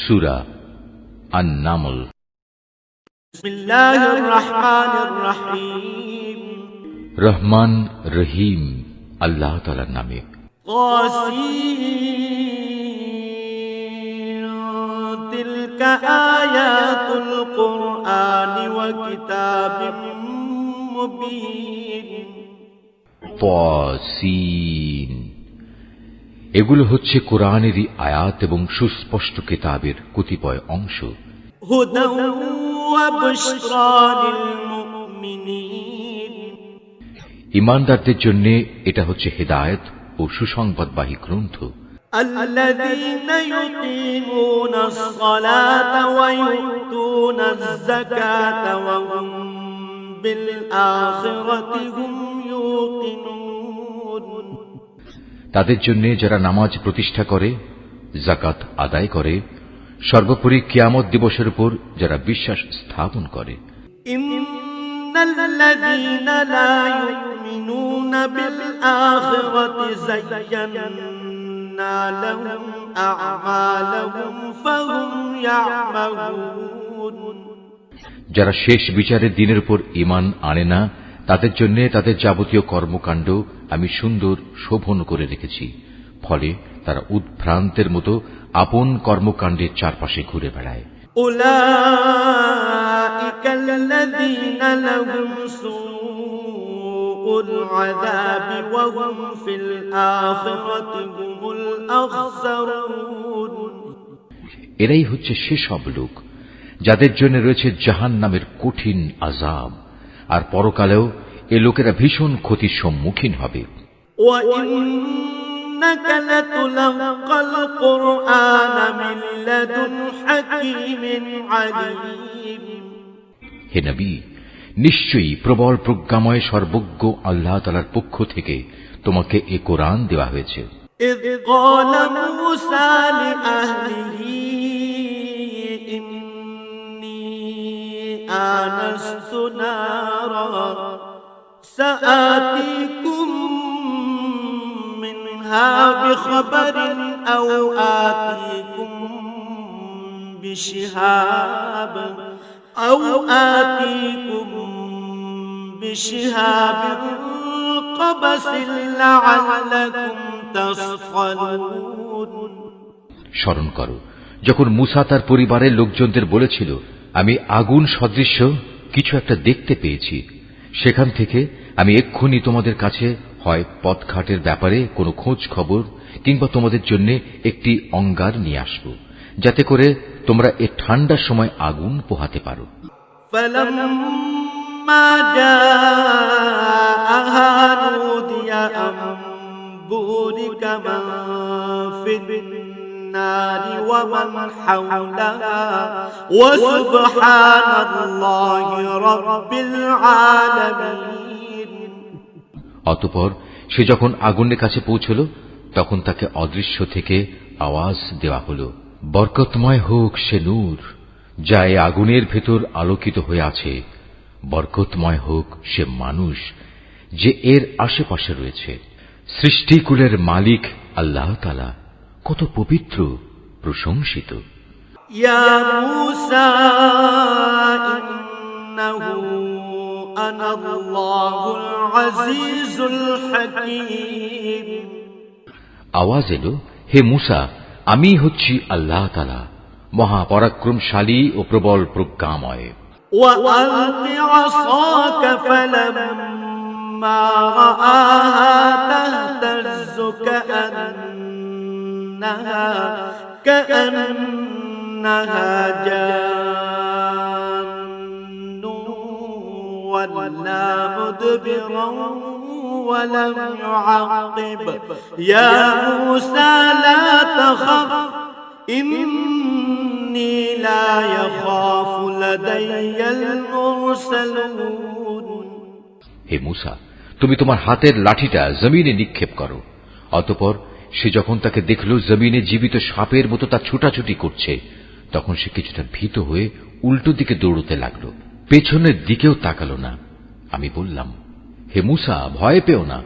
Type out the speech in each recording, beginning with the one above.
সূরা আন-নামল। বিসমিল্লাহির রহমানির রহিম। রহমান রহিম আল্লাহ তাআলার নামে। তাসিন তিলকা আয়াতুল কুরআনি ওয়া কিতাবিম মুবিন। তাসিন, এগুলো হচ্ছে কোরআনেরই আয়াত এবং সুস্পষ্ট কিতাবের কতিপয় অংশ। হুদাও ওয়া বুশরা লিল মুমিনিন, ঈমানদারদের জন্য এটা হচ্ছে হেদায়েত ও সুসংবাদবাহী গ্রন্থ। আল্লাযীনা ইউকিমুনাস সালাতা ওয়া ইউতুনাজ যাকাতা ওয়া হুম বিল আখিরাতি হুম ইউকিনুন, তাদের জন্য যারা নামাজ প্রতিষ্ঠা করে, যাকাত আদায় করে, সর্বোপরি কিয়ামত দিবসের উপর যারা বিশ্বাস স্থাপন করে। ইন্নাল্লাযীনা লা ইউমিনুনা বিল আখিরাতি যায়্যান্না লাহুম আ'মালাহুম ফাহুম ইয়া'মাহুন, যারা শেষ বিচারের দিনের উপর ঈমান আনে না, তাদের জন্য তাদের যাবতীয় কর্মকাণ্ড আমি সুন্দর শোভন করে রেখেছি, ফলে তারা উদ্ভ্রান্তের মতো আপন কর্মকাণ্ডের চারপাশে ঘুরে বেড়ায়। উলাইকাল্লাযীনা লাহুম সুউল আযাবি ওয়া হুম ফিল আখিরাতি হুমুল আখসারুন, এরাই হচ্ছে সেসব লোক যাদের জন্য রয়েছে জাহান্নামের কঠিন আযাব, আর পরকালেও এ লোকেরা ভীষণ ক্ষতির সম্মুখীন হবে। ওয়া ইন্নাকা লাতুলাক্কাল কুরআনা মিন লাদুন হাকীমিন আলীম, হে নবী, নিশ্চয়ই প্রবল প্রজ্ঞাময় সর্বজ্ঞ আল্লাহ তাআলার পক্ষ থেকে তোমাকে এ কোরআন দেওয়া হয়েছে। ইয ক্বালা মূসা লিআহলিহি ইন্নী আনাস্তু নারা সাআতিকুম মিনহা বিখবরিন আও আতিকুম বিশিহাব কবাসিন লাআল্লাকুম তাসফালুন। স্মরণ করো যখন মূসা তার পরিবারের লোকজনদের বলেছিল, আমি আগুন সদৃশ্য কিছু একটা দেখতে পেয়েছি, সেখান থেকে আমি এক্ষুনি তোমাদের কাছে হয় পথঘাটের ব্যাপারে কোনো খোঁজ খবর কিংবা তোমাদের জন্য একটি অঙ্গার নিয়ে আসব, যাতে করে তোমরা এ ঠান্ডার সময় আগুন পোহাতে পারো। ফালাম্মা জাআহা নুদিয়া আম বুরিকা মান ফিন নারি ওয়া মান হাওলাহা ওয়া সুবহানাল্লাহি রাব্বিল আলামিন। অতঃপর সে যখন আগুনের কাছে পৌঁছল, তখন তাকে অদৃশ্য থেকে আওয়াজ দেওয়া হলো, বরকতময় হোক সে নূর যা এ আগুনের ভেতর আলোকিত হয়ে আছে, বরকতময় হোক সে মানুষ যে এর আশেপাশে রয়েছে। সৃষ্টিকুলের মালিক আল্লাহ তাআলা কত পবিত্র, প্রশংসিত। ইয়া মূসা ইন্নাহু আনাল্লাহুল আজিজুল হাকীম। আওয়াজ এলো, হে মূসা, আমি হচ্ছি আল্লাহ তাআলা, মহাপরাক্রমশালী ও প্রবল প্রজ্ঞাময়। وألق عصاك فلما رآها تهتز كأنها جان ولا مدبرا ولم يعقب يا موسى لا تخف إني لا يخاف لدي المرسلون। হে মূসা, তুমি তোমার হাতের লাঠিটা জমিনে নিক্ষেপ করো। অতঃপর সে যখন তাকে দেখল জমিনে জীবিত সাপের মতো তা ছুটাছুটি করছে, তখন সে কিছুটা ভীত হয়ে উল্টো দিকে দৌড়তে লাগল, পেছনের দিকেও তাকালো না। আমি বললাম, হে মূসা, ভয় পেও না,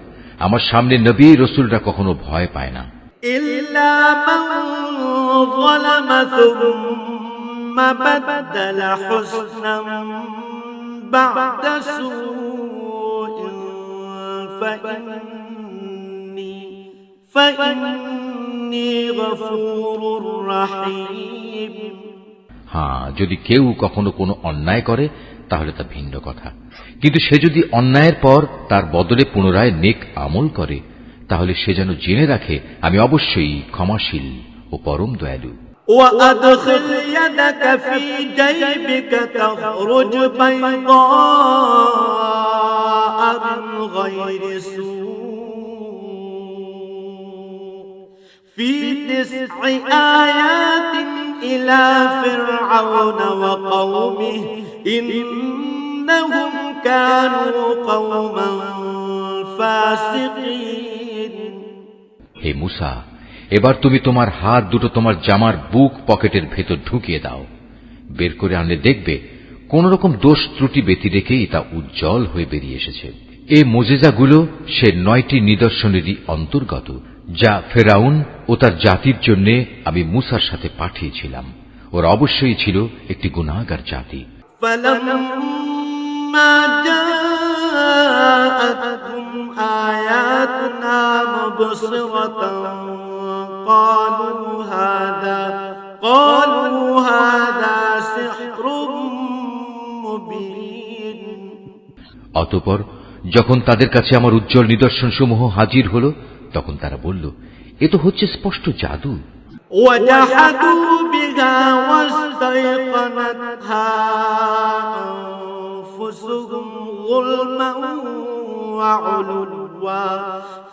আমার সামনে নবী রসুলরা কখনো ভয় পায় না। إلا من ظلم ثم بدل حسنا بعد سوء فإني غفور رحيم। হ্যাঁ, যদি কেউ কখনো কোনো অন্যায় করে তাহলে তা ভিন্ন কথা, কিন্তু সে যদি অন্যায়ের পর তার বদলে পুনরায় নেক আমল করে তাহলে সে যেন জেনে রাখে আমি অবশ্যই ক্ষমাশীল ও পরম দয়ালু। وأدخل يدك في جيبك تخرج بيضاء من غير سوء في 9 آيات إلى فرعون وقومه إنهم كانوا قوما فاسقين। হে মুসা, এবার তুমি তোমার হাত দুটো তোমার জামার বুক পকেটের ভেতর ঢুকিয়ে দাও। বের করে আনলে দেখবে কোন রকম দোষ ত্রুটি ব্যতি রেখেই তা উজ্জ্বল হয়ে বেরিয়ে এসেছে। এই মুজিজাগুলো সে 9টি নিদর্শনেরই অন্তর্গত, যা ফেরাউন ও তার জাতির জন্য আমি মুসার সাথে পাঠিয়েছিলাম। ওরা অবশ্যই ছিল একটি গুনাহগার জাতি। فلما جاءتهم آياتنا مبصرة قالوا هذا سحر مبين। অতঃপর যখন তাদের কাছে আমার উজ্জ্বল নিদর্শনসমূহ হাজির হল তখন তারা বলল, এ তো হচ্ছে স্পষ্ট জাদু। وجحدوا بها واستيقنتها أنفسهم ظلما وعلوا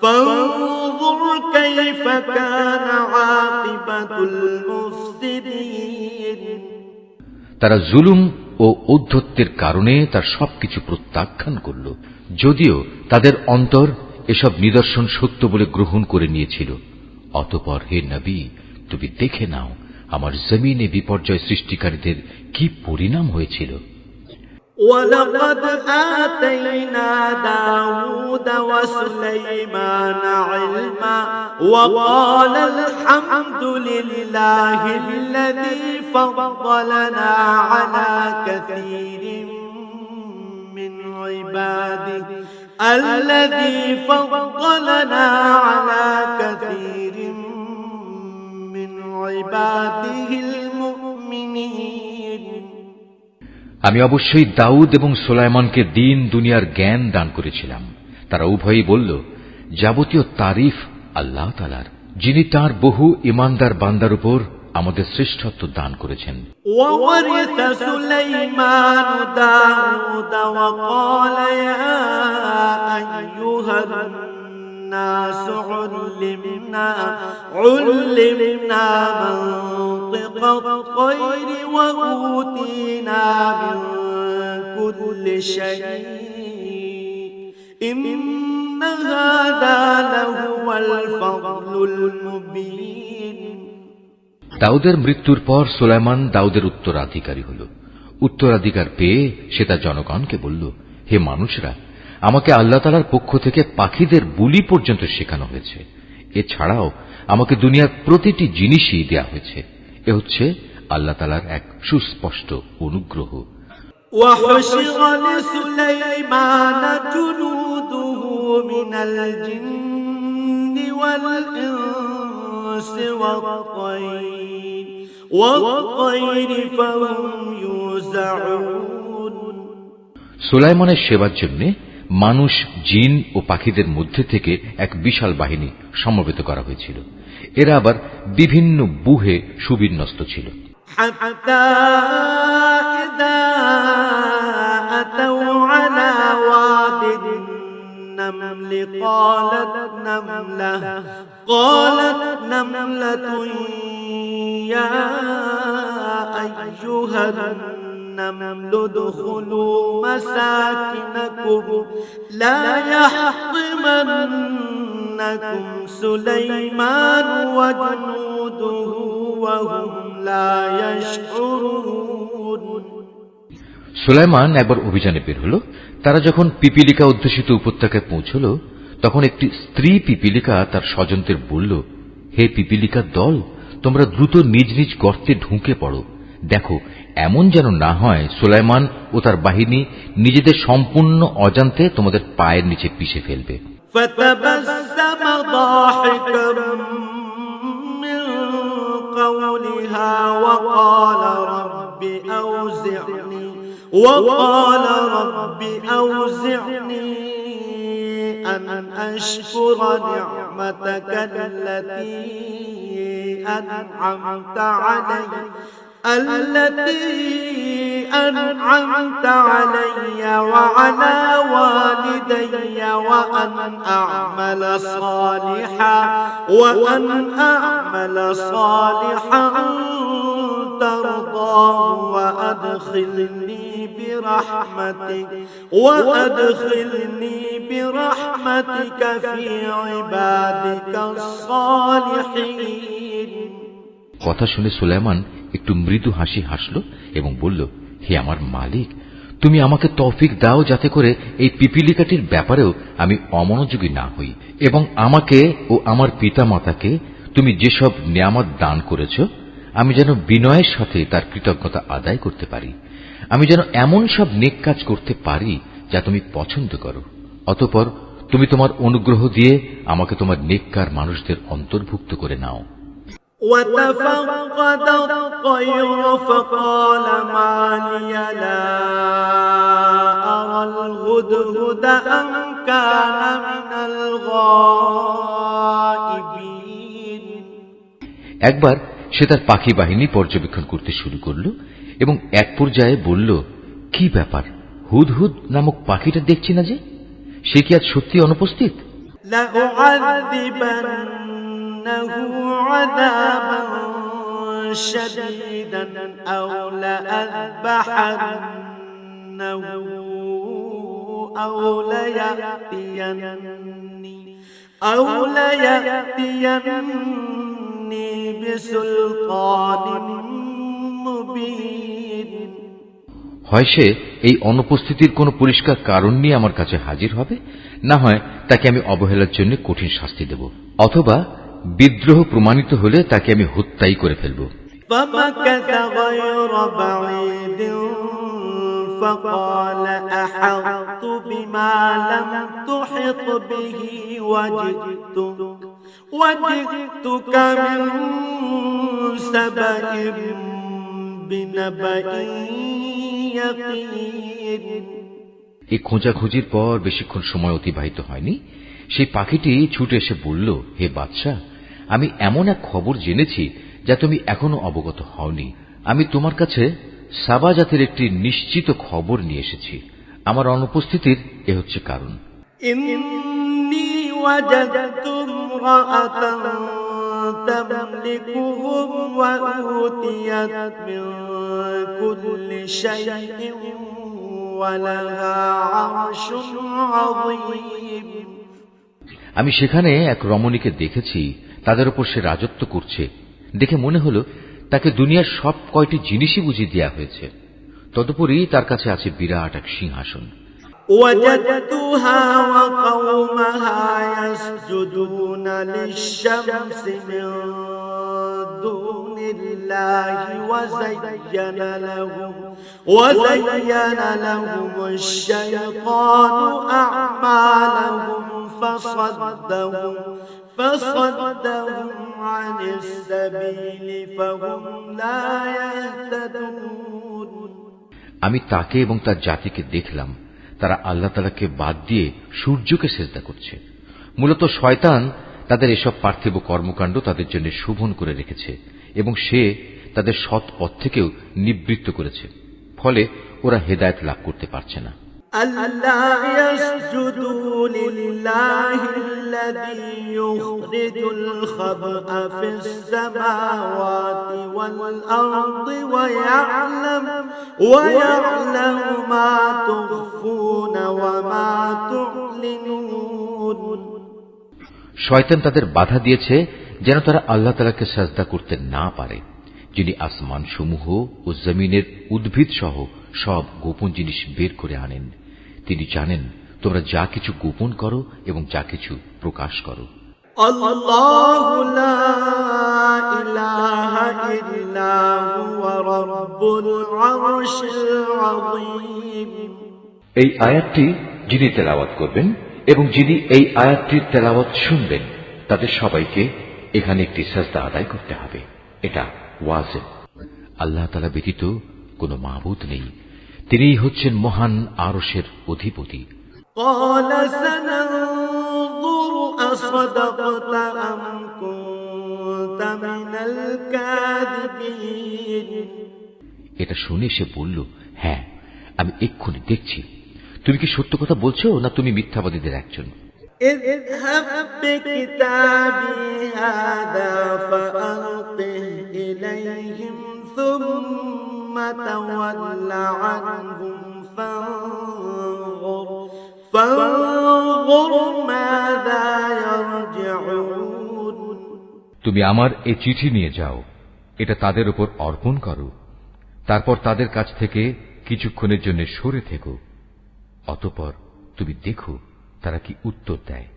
فانظر كيف كان عاقبة المفسدين। তারা জুলুম ও ঔদ্ধত্যের কারণে তার সবকিছু প্রত্যাখ্যান করল, যদিও তাদের অন্তর এসব নিদর্শন সত্য বলে গ্রহণ করে নিয়েছিল। অতঃপর হে নবী, তুমি দেখে নাও আমার জমিনে বিপর্যয় সৃষ্টিকারীদের কি পরিণাম হয়েছিল। ولقد آتينا داود وسليمان علما وقال الحمد لله الذي فضلنا على كثير من عباده المؤمنين। আমি অবশ্যই দাউদ এবং সুলাইমানকে দ্বীন দুনিয়ার জ্ঞান দান করেছিলাম। তারা উভয়ই বলল, যাবতীয় তারিফ আল্লাহ তাআলার, যিনি তার বহু ঈমানদার বান্দার উপর আমাদের শ্রেষ্ঠত্ব দান করেছেন। وورث سليمان داود وقال يا أيها الناس علمنا منطق الطير وأوتينا من كل شيء إن هذا لهو الفضل المبين। দাউদের মৃত্যুর পর সুলাইমান দাউদের উত্তরাধিকারী হল। উত্তরাধিকার পেয়ে সে তার জনগণকে বলল, হে মানুষরা, আমাকে আল্লাহ তাআলার পক্ষ থেকে পাখিদের বুলি পর্যন্ত শেখানো হয়েছে। এছাড়াও আমাকে দুনিয়ার প্রতিটি জিনিসই দেয়া হয়েছে। এ হচ্ছে আল্লাহ তাআলার এক সুস্পষ্ট অনুগ্রহ। وحشر لسليمان جنوده من الجن والإنس والطير فهم يوزعون। সুলাইমানের সেবার জন্য মানুষ, জিন ও পাখিদের মধ্যে থেকে এক বিশাল বাহিনী সমবেত করা হয়েছিল। এরা আবার বিভিন্ন বুহে সুবিন্যস্ত ছিল। حتى إذا أتوا على واد النمل قالت نملة يا أيها النمل ادخلوا مساكنكم لا يحطمنكم سليمان وجنوده وهم لا يشعرون। সুলাইমান একবার অভিযানে বের হল। তারা যখন পিপিলিকা অধ্যুষিত উপত্যকায় পৌঁছল তখন একটি স্ত্রী পিপিলিকা তার স্বজনদের বলল, হে পিপীলিকার দল, তোমরা দ্রুত নিজ নিজ গর্তে ঢুকে পড়ো। দেখো, এমন যেন না হয় সুলাইমান ও তার বাহিনী নিজেদের সম্পূর্ণ অজান্তে তোমাদের পায়ের নিচে পিষে ফেলবে। فتبسم ضاحكا من قولها وقال رب أوزعني أن أشكر نعمتك التي أنعمت علي وعلى والدي وأن أعمل صالحا ترضاه وأدخلني برحمتك في عبادك الصالحين। কথা শুনে সুলাইমান একটু মৃদু হাসি হাসল এবং বলল, হে আমার মালিক, তুমি আমাকে তৌফিক দাও যাতে করে এই পিপীলিকাটির ব্যাপারেও আমি অমনোযোগী না হই, এবং আমাকে ও আমার পিতা মাতাকে তুমি যেসব নিয়ামত দান করেছ আমি যেন বিনয়ের সাথে তার কৃতজ্ঞতা আদায় করতে পারি। আমি যেন এমন সব নেক কাজ করতে পারি যা তুমি পছন্দ করো। অতঃপর তুমি তোমার অনুগ্রহ দিয়ে আমাকে তোমার নেককার মানুষদের অন্তর্ভুক্ত করে নাও। وتفقد الطير فقال ما لي لا أرى الهدهد أم كان من الغائبين। একবার সে তার পাখি বাহিনী পর্যবেক্ষণ করতে শুরু করল এবং এক পর্যায়ে বলল, কি ব্যাপার, হুদহুদ নামক পাখিটা দেখছি না যে, সে কি আজ সত্যি অনুপস্থিত? عذابا شديدا أو لأذبحنه أو ليأتيني بسلطان مبين। হয় সে এই অনুপস্থিতির কোনো পরিষ্কার কারণ নিয়ে আমার কাছে হাজির হবে, না হয় তাকে আমি অবহেলার জন্য কঠিন শাস্তি দেব, অথবা বিদ্রোহ প্রমাণিত হলে তাকে আমি হত্যাই করে ফেলব। فمكث غير بعيد فقال أحطت بما لم تحط به وجئتك من سبأ بنبأ يقين। এই খোঁজাখুঁজির পর বেশিক্ষণ সময় অতিবাহিত হয়নি, সেই পাখিটি ছুটে এসে বলল, হে বাদশাহ, আমি এমন এক খবর জেনেছি যা তুমি এখনো অবগত হওনি। আমি তোমার কাছে সাবা জাতের একটি নিশ্চিত খবর নিয়ে এসেছি। আমার অনুপস্থিতির এ হচ্ছে কারণ। ইন্নী ওয়াজাদতু ইমরাআতান তামলিকুহুম ওয়া উতিয়াত মিন কুল্লি শাইইন ওয়া লাহা আরশুন আযীম। আমি সেখানে এক রমণীকে দেখেছি, তাদের উপর সে রাজত্ব করছে। দেখে মনে হলো তাকে দুনিয়ার সব কয়টি জিনিসই বুঝিয়ে দেওয়া হয়েছে। তদুপরি তার কাছে আছে বিরাট এক সিংহাসন। وجدتها وقومها يسجدون للشمس من دون الله وزين لهم الشيطان أعمالهم فصدهم عن السبيل فهم لا يهتدون। আমি তাকে এবং তার জাতিকে দেখলাম, তারা আল্লাহ তাআলাকে বাদ দিয়ে সূর্যকে সিজদা করছে। মূলত শয়তান তাদের এসব পার্থিব কর্মকাণ্ড তাদের জন্য শোভন করে রেখেছে এবং সে তাদের সৎ পথ থেকেও নিবৃত্ত করেছে, ফলে ওরা হেদায়েত লাভ করতে পারছে না। ألا يسجدوا لله الذي يخرج الخبأ في السماوات والأرض ويعلم ما تخفون وما تعلنون। শয়তান তাদের বাধা দিয়েছে যেন তারা আল্লাহ তাআলাকে সাজদা করতে না পারে, যিনি আসমান সমূহ ও জমিনের উদ্ভিদ সহ সব গোপন জিনিস বের করে আনেন। তিনি জানেন তোমরা যা কিছু গোপন করো এবং যা কিছু প্রকাশ করো। الله لا إله إلا هو رب العرش العظيم এই আয়াতটি যিনি তেলাওয়াত করবেন এবং যিনি এই আয়াতটির তেলাওয়াত শুনবেন তাদের সবাইকে এখানে একটি সাজদা আদায় করতে হবে। এটা ওয়াজিব। আল্লাহ তাআলা ব্যতীত কোনো মাবুদ নেই, তিনিই হচ্ছেন মহান আরশের অধিপতি। قال سننظر أصدقت أم كنت من الكاذبين এটা শুনে সে বলল, হ্যাঁ, আমি এক্ষুনি দেখছি তুমি কি সত্য কথা বলছো না তুমি মিথ্যাবাদীদের একজন। اذهب بكتابي هذا فألقه إليهم ثم تول عنهم فانظر ماذا يرجعون তুমি আমার এই চিঠি নিয়ে যাও, এটা তাদের উপর অর্পণ করো, তারপর তাদের কাছ থেকে কিছুক্ষণের জন্য সরে থেকো, অতঃপর তুমি দেখো তারা কি উত্তর দেয়।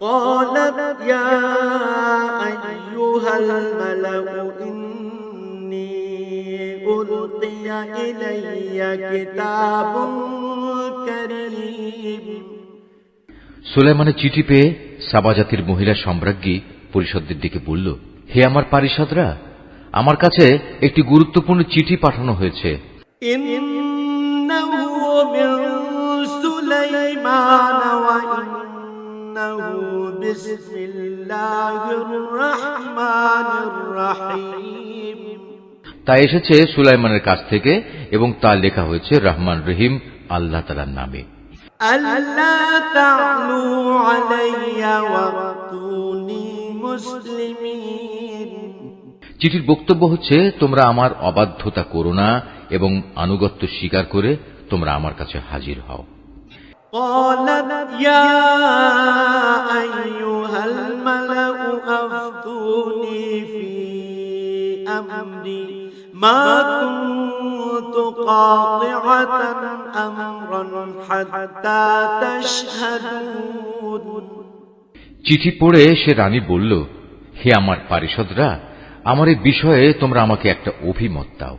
قالت يا أيها الملأ إني ألقي إلي كتاب كريم সুলাইমানের চিঠি পেয়ে সাবা জাতির মহিলা সম্রাজ্ঞী পরিষদদের দিকে বলল, হে আমার পারিষদরা, আমার কাছে একটি গুরুত্বপূর্ণ চিঠি পাঠানো হয়েছে। إنه من سليمان وإنه بسم الله الرحمن الرحيم তা এসেছে সুলাইমানের কাছ থেকে এবং তা লেখা হয়েছে রহমান রহিম আল্লাহ তাআলার নামে। ألا تعلوا علي وأتوني مسلمين চিঠির বক্তব্য হচ্ছে, তোমরা আমার অবাধ্যতা করো না এবং আনুগত্য স্বীকার করে তোমরা আমার কাছে হাজির হও। قالت يا أيها الملأ أفتوني في أمري ما كنت قاطعة أمرا حتى تشهدون চিঠি পড়ে সে রানী বলল, হে আমার পারিষদরা, আমার এই বিষয়ে তোমরা আমাকে একটা অভিমত দাও।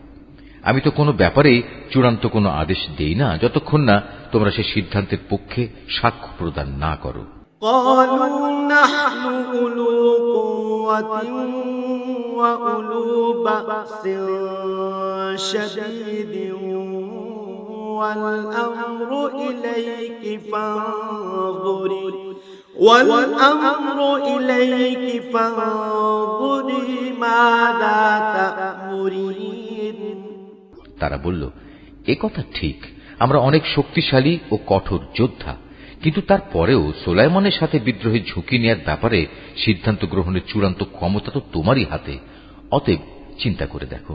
আমি তো কোনো ব্যাপারেই চূড়ান্ত কোনো আদেশ দেই না যতক্ষণ না তোমরা সে সিদ্ধান্তের পক্ষে সাক্ষ্য প্রদান না করো। قالوا نحن أولو قوة وأولو بأس شديد والأمر إليك فانظري ماذا تأمرين তারা বলল, এ কথা ঠিক, আমরা অনেক শক্তিশালী ও কঠোর যোদ্ধা, কিন্তু তারপরেও সুলাইমানের সাথে বিদ্রোহের ঝুঁকি নেয়ার ব্যাপারে সিদ্ধান্ত গ্রহণের চূড়ান্ত ক্ষমতা তো তোমারই হাতে। অতএব চিন্তা করে দেখো,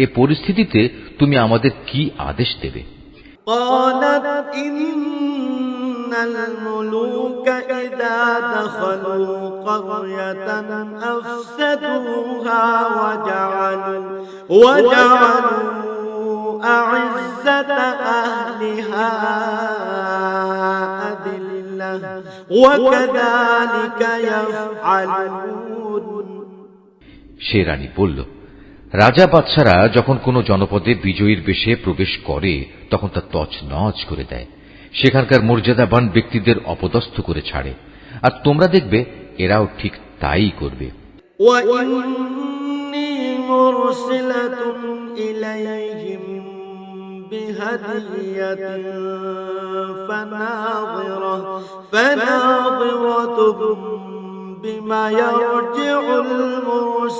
এ পরিস্থিতিতে তুমি আমাদের কি আদেশ দেবে। قالت إن الملوك إذا دخلوا قرية أفسدوها وجعلوا أعزة أهلها أذلة وكذلك يفعلون সে রানী বলল, রাজা বাদশারা যখন কোনো জনপদে বিজয়ীর বেশে প্রবেশ করে তখন তা তছনছ করে দেয়, সেখানকার মর্যাদাবান ব্যক্তিদের অপদস্থ করে ছাড়ে, আর তোমরা দেখবে এরাও ঠিক তাই করবে। وإني مرسلة إليهم بهدية فناظرة بما يرجع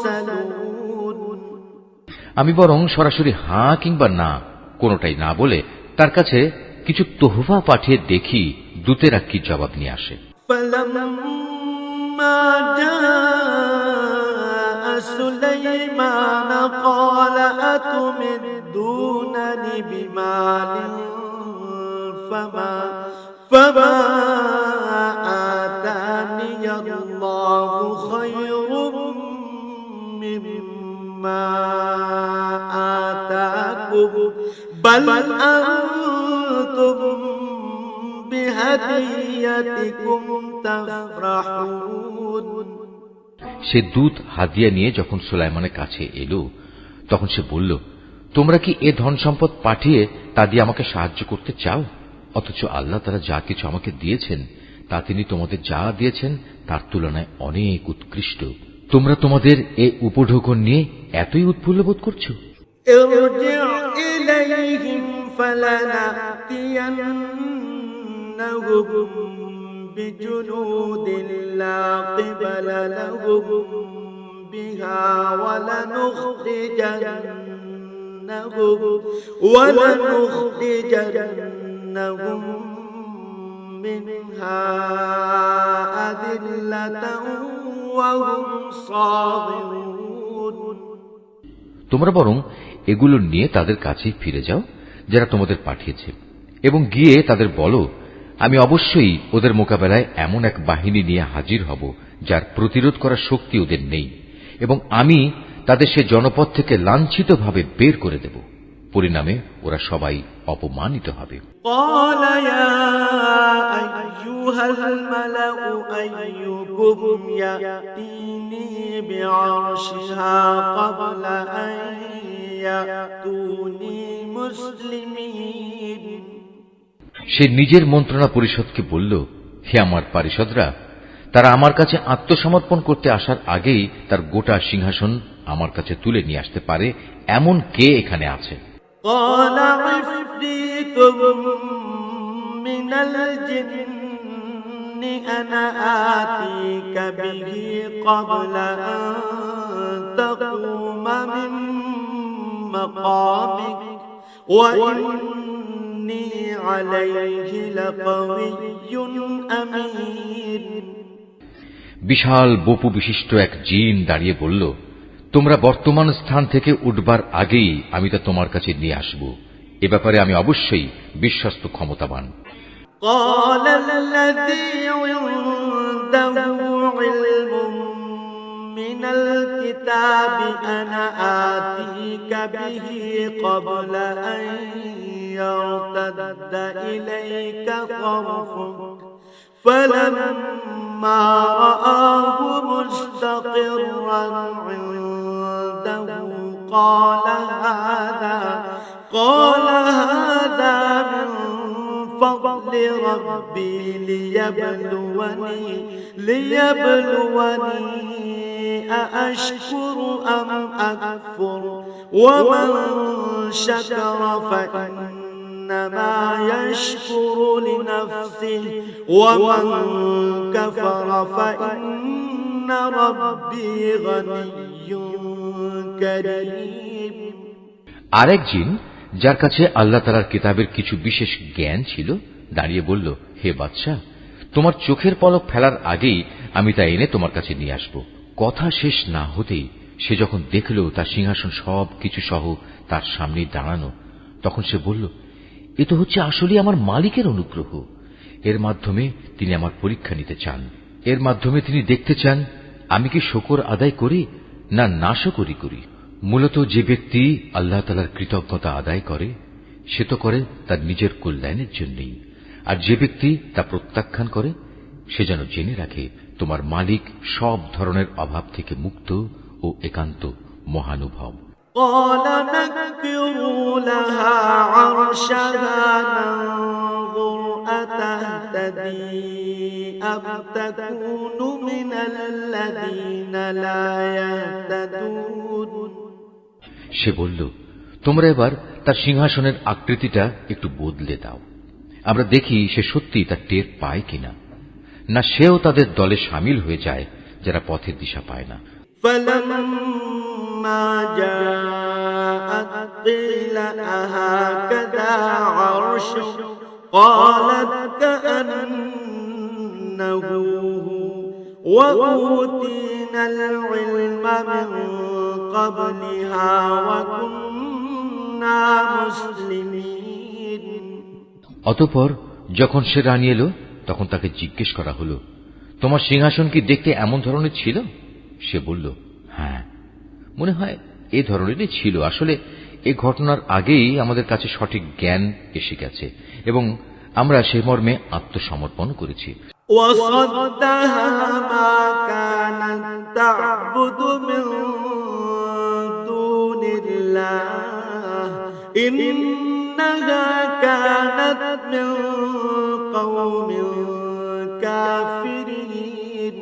المرسلون আমি বরং সরাসরি হাঁ কিংবা না কোনোটাই না বলে তার কাছে কিছু তোহফা পাঠিয়ে দেখি দূতেরা কি জবাব নিয়ে আসে। فلما جاء سليمان قال أتمدونني بمال فما آتاني الله خير مما آتاكم بل أنتم بهديتكم تفرحون সে দূত হাদিয়া নিয়ে যখন সুলাইমানের কাছে এলো তখন সে বলল, তোমরা কি এ ধন সম্পদ পাঠিয়ে তা দিয়ে আমাকে সাহায্য করতে চাও? অথচ আল্লাহ তাআলা যা কিছু আমাকে দিয়েছেন তা তিনি তোমাদের যা দিয়েছেন তার তুলনায় অনেক উৎকৃষ্ট। তোমরা তোমাদের এ উপঢৌকন নিয়ে এতই উৎফুল্ল বোধ করছো? ارجع إليهم فلنأتينهم بجنود لا قبل لهم بها ولنخرجنهم منها أذلة وهم صاغرون তোমরা বরং এগুলো নিয়ে তাদের কাছে ফিরে যাও যারা তোমাদের পাঠিয়েছে, এবং গিয়ে তাদের বলো, আমি অবশ্যই ওদের মোকাবেলায় এমন এক বাহিনী নিয়ে হাজির হব যার প্রতিরোধ করার শক্তি ওদের নেই, এবং আমি তাদের সে জনপদ থেকে লাঞ্ছিতভাবে বের করে দেব। পরিণামে ওরা সবাই অপমানিত হবে। قال يا أيها الملأ أيكم يأتيني بعرشها قبل أن يأتوني مسلمين সে নিজের মন্ত্রণা পরিষদকে বলল, হে আমার পারিষদরা, তারা আমার কাছে আত্মসমর্পণ করতে আসার আগেই তার গোটা সিংহাসন আমার কাছে তুলে নিয়ে আসতে পারে এমন কে এখানে আছে? قال عفريت من الجن أنا آتيك به قبل أن تقوم من مقامك وإني عليه لقوي أمين বিশাল বপু বিশিষ্ট এক জিন দাঁড়িয়ে বলল, তোমরা বর্তমান স্থান থেকে উঠবার আগেই আমি তা তোমার কাছে নিয়ে আসব। এ ব্যাপারে আমি অবশ্যই বিশ্বস্ত ক্ষমতাবান। قال الذي عنده علم من الكتاب أنا آتيك به قبل أن يرتد إليك طرفك فلما رآه مستقرا عنده قال هذا من فضل ربي ليبلوني أأشكر أم أكفر ومن شكر فإنما يشكر لنفسه ومن كفر فإن ربي غني كريم আরেক জিন, যার কাছে আল্লাহ তাআলার কিতাবের কিছু বিশেষ জ্ঞান ছিল, দাঁড়িয়ে বলল, হে বাদশাহ, তোমার চোখের পলক ফেলার আগেই আমি তা এনে তোমার কাছে নিয়ে আসব। কথা শেষ না হতেই সে যখন দেখল তার সিংহাসন সব কিছু সহ তার সামনেই দাঁড়ানো, তখন সে বলল, এ তো হচ্ছে আসলে আমার মালিকের অনুগ্রহ। এর মাধ্যমে তিনি আমার পরীক্ষা নিতে চান। এর মাধ্যমে তিনি দেখতে চান আমি কি শুকর আদায় করি না নাশকরি করি। মূলত যে ব্যক্তি আল্লাহ তাআলার কৃতজ্ঞতা আদায় করে সে তো করে তার নিজের কল্যাণের জন্যই, আর যে ব্যক্তি তা প্রত্যাখ্যান করে সে যেন জেনে রাখে তোমার মালিক সব ধরনের অভাব থেকে মুক্ত ও একান্ত মহানুভব। قال نكروا لها عرشها ننظر أتهتدي أم تكون من الذين لا يهتدون সে বলল, তোমরা এবার তার সিংহাসনের আকৃতিটা একটু বদলে দাও, আমরা দেখি সে সত্যি তার টের পায় কিনা, না সেও তাদের দলে শামিল হয়ে যায় যারা পথের দিশা পায় না। فلما جاءت قيل أهكذا عرشك قالت كأنه وأوتينا العلم من قبلها وكنا مسلمين অতঃপর যখন সে রানী এলো তখন তাকে জিজ্ঞেস করা হলো, তোমার সিংহাসন কি দেখতে এমন ধরনের ছিল? সে বলল, হ্যাঁ, মনে হয় এ ধরনেরই ছিল। আসলে এ ঘটনার আগেই আমাদের কাছে সঠিক জ্ঞান এসে গেছে এবং আমরা সে মর্মে আত্মসমর্পণ করেছি। وصدها ما كانت تعبد من دون الله إنها كانت من قوم كافرين।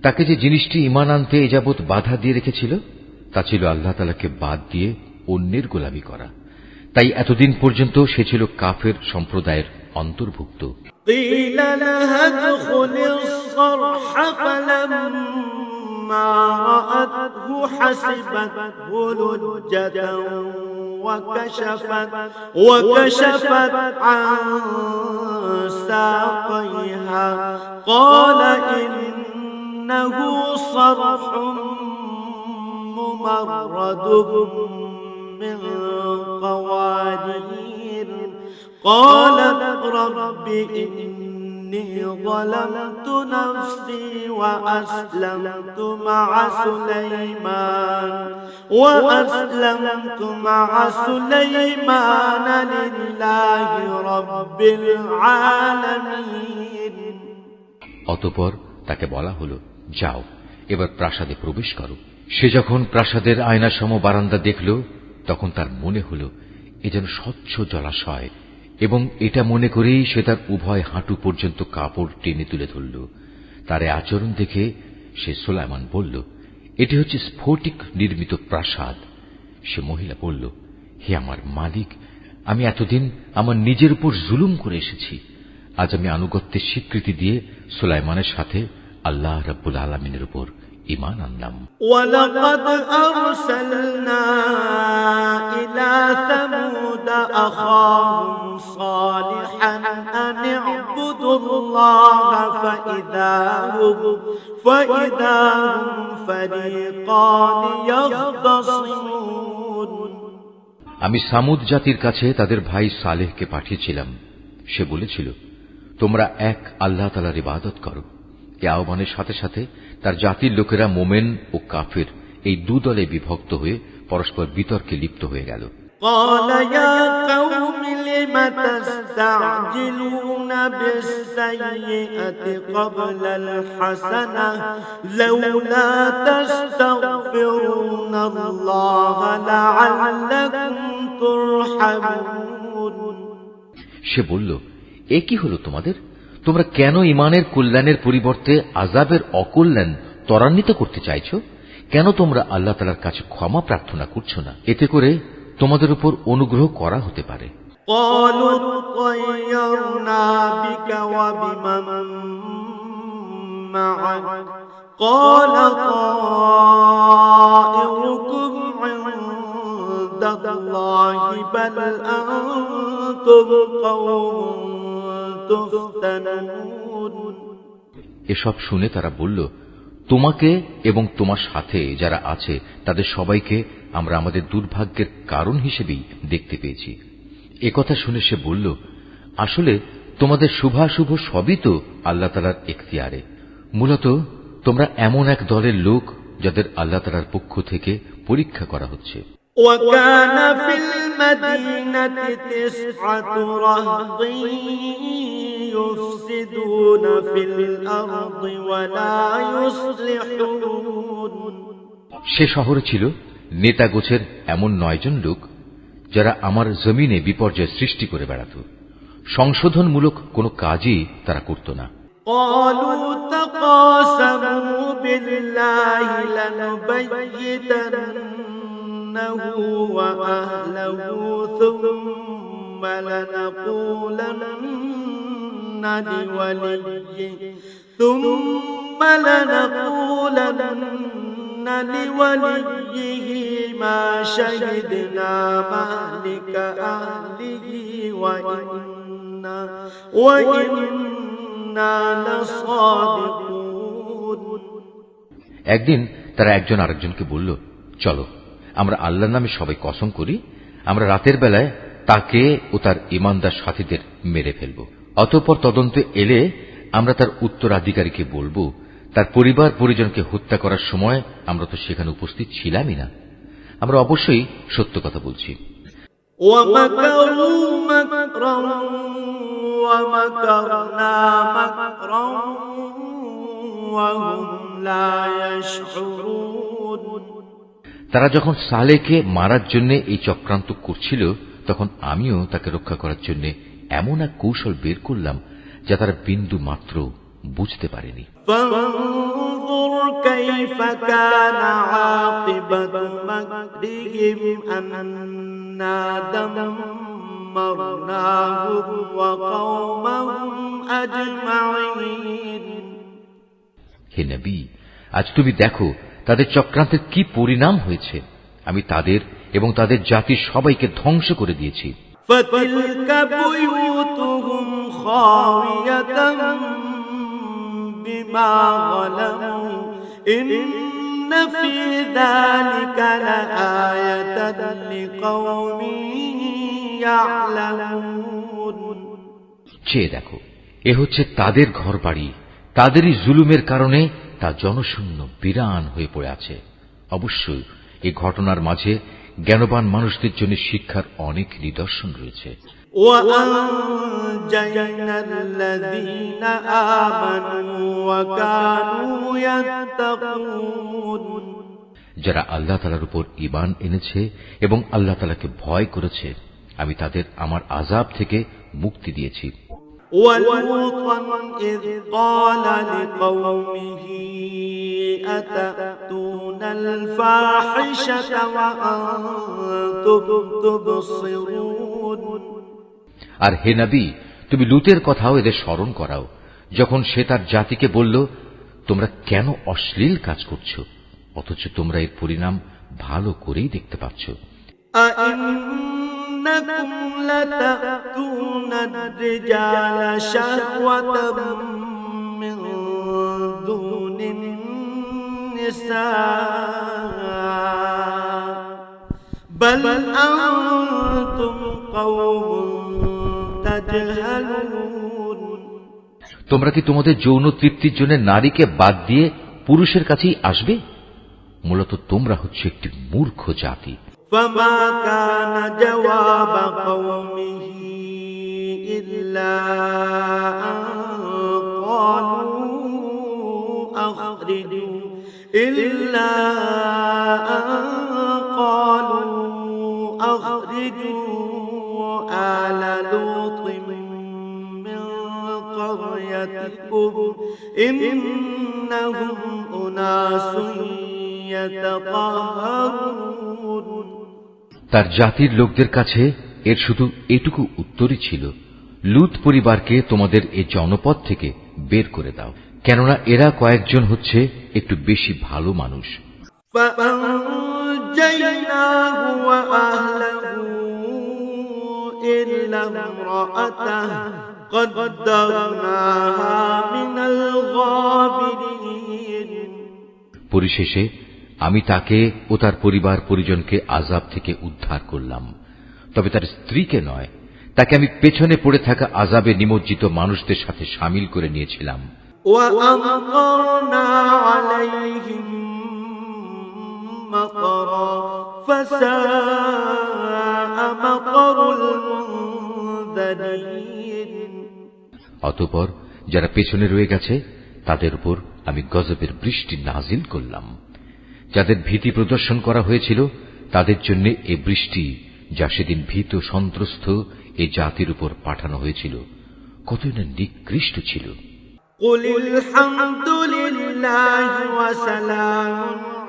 তাকে যে জিনিসটি ঈমান আনতে এযাবৎ বাধা দিয়ে রেখেছিল তা ছিল আল্লাহ তাআলাকে বাদ দিয়ে অন্যের গোলামি করা। তাই এতদিন পর্যন্ত সে ছিল কাফের সম্প্রদায়ের অন্তর্ভুক্ত। قيل لها ادخل الصرح فلما رأته حسبته لجة وكشفت عن ساقيها قال إنه صرح ممرد من قوارير قالت رب إني ظلمت نفسي وأسلمت مع سليمان لله رب العالمين। অতঃপর তাকে বলা হলো, যাও এবার প্রাসাদে প্রবেশ করো। সে যখন প্রাসাদের আয়নাসম বারান্দা দেখল তখন তার মনে হল এ যেন স্বচ্ছ জলাশয়, এবং এটা মনে করেই সে তার উভয় হাঁটু পর্যন্ত কাপড় টেনে তুলে ধরল। তার আচরণ দেখে সে সুলাইমান বলল, এটি হচ্ছে স্ফটিক নির্মিত প্রাসাদ। সে মহিলা বলল, হে আমার মালিক, আমি এতদিন আমার নিজের উপর জুলুম করে এসেছি। আজ আমি আনুগত্যের স্বীকৃতি দিয়ে সুলাইমানের সাথে আল্লাহ রাব্বুল আলামিনের উপর ঈমান আনলাম। ওয়ালাকাদ আরসালনা ইলা সামুদ আখাহুম সালিহান আন ইবুদুল্লাহ ফাইদা হুম ফারিকান ইয়াখতাসিমুন। আমি সামুদ জাতির কাছে তাদের ভাই সালেহকে পাঠিয়েছিলাম। সে বলেছিল, তোমরা এক আল্লাহ তাআলার ইবাদত করো। এ আহ্বানের সাথে সাথে তার জাতির লোকেরা মোমেন ও কাফের এই দুদলে বিভক্ত হয়ে পরস্পর বিতর্কে লিপ্ত হয়ে গেল। قال يا قوم لم تستعجلون بالسيئة قبل الحسنة لولا تستغفرون الله لعلكم ترحمون। সে বলল, এ কি হলো তোমাদের? তোমরা কেন ঈমানের কল্যাণের পরিবর্তে আযাবের অকল্যাণ ত্বরান্বিত করতে চাইছো? কেন তোমরা আল্লাহ তাআলার কাছে ক্ষমা প্রার্থনা করছো না? এতে করে তোমাদের উপর অনুগ্রহ করা হতে পারে। قالوا طيرنا بك وبمن معك قال طائركم عند الله بل أنتم قوم تفتنون। এসব শুনে তারা বলল, তোমাকে এবং তোমার সাথে যারা আছে তাদের সবাইকে আমরা আমাদের দুর্ভাগ্যের কারণ হিসেবেই দেখতে পেয়েছি। একথা শুনে সে বলল, আসলে তোমাদের শুভাশুভ সবই তো আল্লাহ তাআলার এখতিয়ারে। মূলত তোমরা এমন এক দলের লোক যাদের আল্লাহ তাআলার পক্ষ থেকে পরীক্ষা করা হচ্ছে। وكان في المدينة 9 رهط يفسدون في الأرض ولا يصلحون। সে শহরে ছিল নেতাগোছের এমন 9 জন লোক যারা আমার জমিনে বিপর্যয় সৃষ্টি করে বেড়াত। সংশোধনমূলক কোনো কাজই তারা করত না। قالوا تقاسموا بالله لنبيتنه وأهله ثم لنقولن لوليه ما شهدنا مهلك أهله وإنا لصادقون। একদিন তারা একজন আরেকজনকে বলল, চলো আমরা আল্লাহর নামে সবাই কসম করি, আমরা রাতের বেলায় তাকে ও তার ঈমানদার সাথীদের মেরে ফেলব। অতঃপর তদন্তে এলে আমরা তার উত্তরাধিকারীকে বলবো, তার পরিবার পরিজনকে হত্যা করার সময় আমরা তো সেখানে উপস্থিত ছিলামই না। আমরা অবশ্যই সত্য কথা বলছি। ومكروا مكرا ومكرنا مكرا وهم لا يشعرون তারা যখন সালেহকে মারার জন্য এই চক্রান্ত করছিল, তখন আমিও তাকে রক্ষা করার জন্য এমন এক কৌশল বের করলাম যা তারা বিন্দু মাত্র বুঝতে পারেনি। فانظر كيف كان عاقبة مكرهم أنا دمرناهم وقومهم أجمعين। হে নবী, আজ তুমি দেখো তাদের চক্রান্তের কি পরিণাম হয়েছে। আমি তাদের এবং তাদের জাতির সবাইকে ধ্বংস করে দিয়েছি। فتلك بيوتهم خاوية بما ظلموا إن في ذلك لآية لقوم يعلمون। চেয়ে দেখো, এ হচ্ছে তাদের ঘরবাড়ি, তাদেরই জুলুমের কারণে তা জনশূন্য বিরান হয়ে পড়ে আছে। অবশ্যই এই ঘটনার মাঝে জ্ঞানবান মানুষদের জন্য শিক্ষার অনেক নিদর্শন রয়েছে। وأنجينا الذين آمنوا وكانوا يتقون। যারা আল্লাহ তাআলার উপর ঈমান এনেছে এবং আল্লাহ তাআলাকে ভয় করেছে, আমি তাদের আমার আযাব থেকে মুক্তি দিয়েছি। ولوطا إذ قال لقومه أتأتون الفاحشة وأنتم تبصرون। আর হে নবী, তুমি লুতের কথাও এদের স্মরণ করাও, যখন সে তার জাতিকে বলল, তোমরা কেন অশ্লীল কাজ করছো, অথচ তোমরা এর পরিণাম ভালো করেই দেখতে পাচ্ছ। أئنكم لتأتون الرجال شهوة من دون النساء بل أنتم قوم تجهلون। তোমরা কি তোমাদের যৌন তৃপ্তির জন্য নারীকে বাদ দিয়ে পুরুষের কাছেই আসবে? মূলত তোমরা হচ্ছে একটি মূর্খ জাতি। فما كان جواب قومه إلا أن قالوا أخرجوا آل لوط من قريتكم إنهم أناس يتطهرون। তার জাতির লোকদের কাছে এর শুধু এটুকু উত্তরই ছিল, লূত পরিবারকে তোমাদের এই জনপদ থেকে বের করে দাও, কেননা এরা কয়েকজন হচ্ছে একটু বেশি ভালো মানুষ। فأنجيناه وأهله إلا امرأته قدرناها من الغابرين। পরিশেষে আমি তাকে ও তার পরিবার পরিজনকে আযাব থেকে উদ্ধার করলাম, তবে তার স্ত্রীকে নয়। তাকে আমি পেছনে পড়ে থাকা আযাবে নিমজ্জিত মানুষদের সাথে শামিল করে নিয়েছিলাম। وأمطرنا عليهم مطرا فساء مطر المنذرين। অতঃপর যারা পেছনে রয়ে গেছে তাদের উপর আমি গজবের বৃষ্টি নাজিল করলাম। যাদের ভীতি প্রদর্শন করা হয়েছিল তাদের জন্য এ বৃষ্টি, যা সেদিন ভীত সন্ত্রস্ত এই জাতির উপর পাঠানো হয়েছিল, কতই না নিকৃষ্ট ছিল। قل الحمد لله وسلام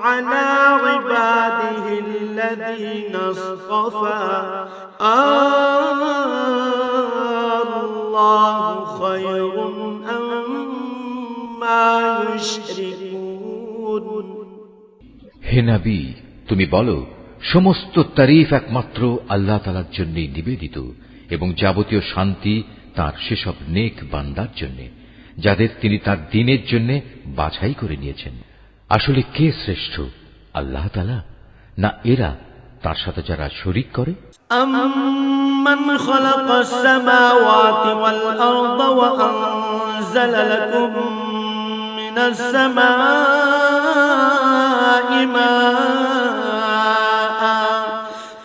على عباده الذين اصطفى الله خير أما يشركون। হে নবী, তুমি বলো, সমস্ত তারিফ একমাত্র আল্লাহ তাআলার জন্যই নিবেদিত এবং যাবতীয় শান্তি তার সেসব নেক বান্দার জন্য, যাদের তিনি তার দ্বীনের জন্য বাছাই করে নিয়েছেন। আসলে কে শ্রেষ্ঠ, আল্লাহ তাআলা না এরা তার সাথে যারা শরীক করে? أَمَّنْ خَلَقَ السَّمَاوَاتِ وَالْأَرْضَ وَأَنزَلَ لَكُم مِّنَ السَّمَاءِ مَاءً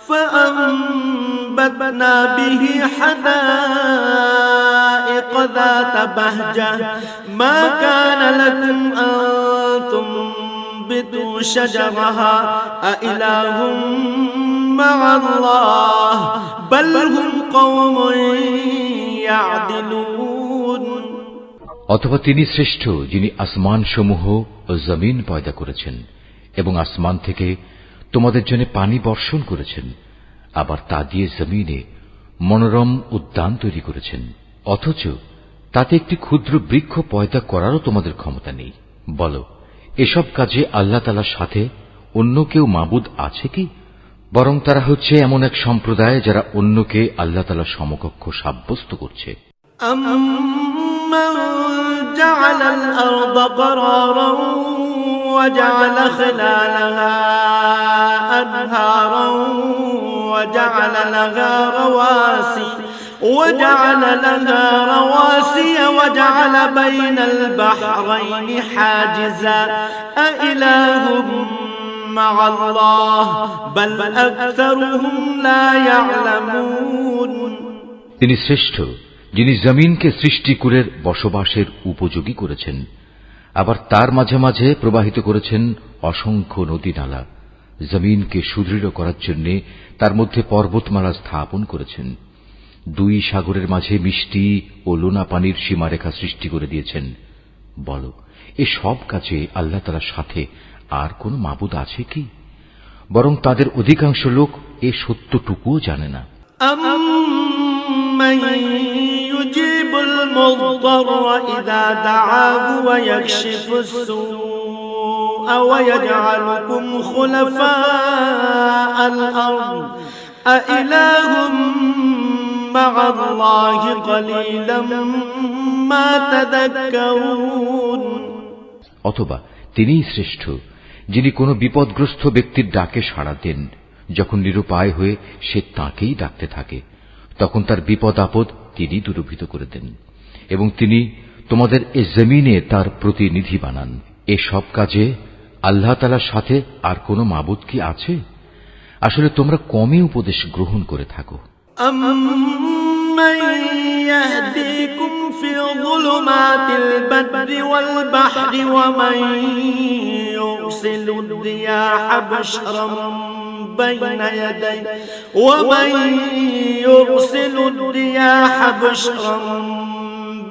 فَأَنبَتْنَا فأنبتنا به حدائق ذات بهجة ما كان لكم أن تنبتوا شجرها أإله مع الله بل هم قوم يعدلون অথবা তিনি শ্রেষ্ঠ যিনি আসমান সমূহ ও জমিন পয়দা করেছেন এবং আসমান থেকে তোমাদের জন্য পানি বর্ষণ করেছেন, আবার তা দিয়ে জমিনে মনোরম উদ্যান তৈরি করেছেন, অথচ তাতে একটি ক্ষুদ্র বৃক্ষ পয়দা করারও তোমাদের ক্ষমতা নেই। বলো, এসব কাজে আল্লাহ তাআলার সাথে অন্য কেউ মাবুদ আছে কি? বরং তারা হচ্ছে এমন এক সম্প্রদায় যারা অন্যকে আল্লাহ তাআলার সমকক্ষ সাব্যস্ত করছে। أَمَّنْ جَعَلَ الْأَرْضَ قَرَارًا وَجَعَلَ خِلَالَهَا أَنْهَارًا وَجَعَلَ لَهَا رَوَاسِيَ وَجَعَلَ بَيْنَ الْبَحْرَيْنِ حَاجِزًا أَإِلَٰهٌ مَّعَ اللَّهِ بَلْ أَكْثَرُهُمْ لَا يَعْلَمُونَ তিনি শ্রেষ্ঠ যিনি জমিনকে সৃষ্টিকুলের বসবাসের উপযোগী করেছেন, আবার তার মাঝে মাঝে প্রবাহিত করেছেন অসংখ্য নদী নালা। জমিনকে সুদৃঢ় করার জন্য তার মধ্যে পর্বতমালা স্থাপন করেছেন। দুই সাগরের মাঝে মিষ্টি ও লোনা পানির সীমারেখা সৃষ্টি করে দিয়েছেন। বলো, এ সব কাজে আল্লাহ তাআলার সাথে আর কোন মাবুদ আছে কি? বরং তাদের অধিকাংশ লোক এ সত্যটুকুও জানে না। أَمَّن يُجِيبُ الْمُضْطَرَّ إِذَا دَعَاهُ وَيَكْشِفُ السُّوءَ وَيَجْعَلُكُمْ خُلَفَاءَ الْأَرْضِ أَإِلَٰهٌ مَّعَ اللَّهِ قَلِيلًا مَّا تَذَكَّرُونَ অথবা তিনিই শ্রেষ্ঠ যিনি কোনো বিপদগ্রস্ত ব্যক্তির ডাকে সাড়া দেন, যখন নিরুপায় হয়ে সে তাঁকেই ডাকতে থাকে, তখন তার বিপদ আপদ তিনি দূরীভূত করে দেন, এবং তিনি তোমাদের এ জমিনে তার প্রতিনিধি বানান। এ সব কাজে আল্লাহ তাআলার সাথে আর কোনো মাবুদ কি আছে? আসলে তোমরা কমই উপদেশ গ্রহণ করে থাকো। أَمَّن يَهْدِيكُمْ فِي ظُلُمَاتِ الْبَرِّ وَالْبَحْرِ وَمَن يُرْسِلُ الرِّيَاحَ بُشْرًا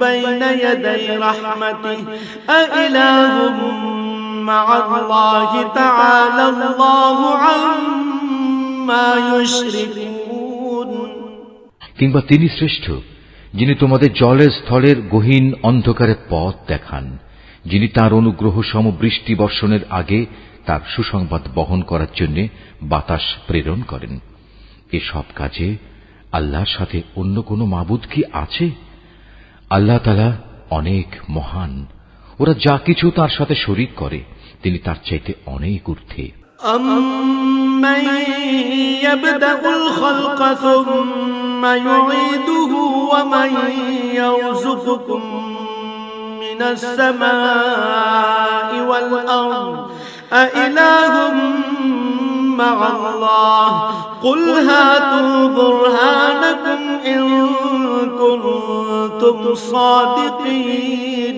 بَيْنَ يَدَيْ رَحْمَتِهِ أَإِلَٰهٌ مَّعَ اللَّهِ تَعَالَى اللَّهُ عَمَّا يُشْرِكُونَ কিংবা তিনি শ্রেষ্ঠ যিনি তোমাদের জলে স্থলের গহীন অন্ধকারের পথ দেখান, যিনি তাঁর অনুগ্রহ সম বৃষ্টি বর্ষণের আগে তার সুসংবাদ বহন করার জন্য বাতাস প্রেরণ করেন। এসব কাজে আল্লাহর সাথে অন্য কোনো মাবুদ কি আছে? আল্লাহ তাআলা অনেক মহান। ওরা যা কিছু তার সাথে শরীক করে তিনি তার চাইতে অনেক ঊর্ধ্বে। أَمَّن يَبْدَأُ الْخَلْقَ ثُمَّ يُعِيدُهُ وَمَن يَرْزُقُكُم مِّنَ السَّمَاءِ وَالْأَرْضِ أَإِلَٰهٌ مَّعَ اللَّهِ قُلْ هَاتُوا بُرْهَانَكُمْ إِن كُنتُمْ صَادِقِينَ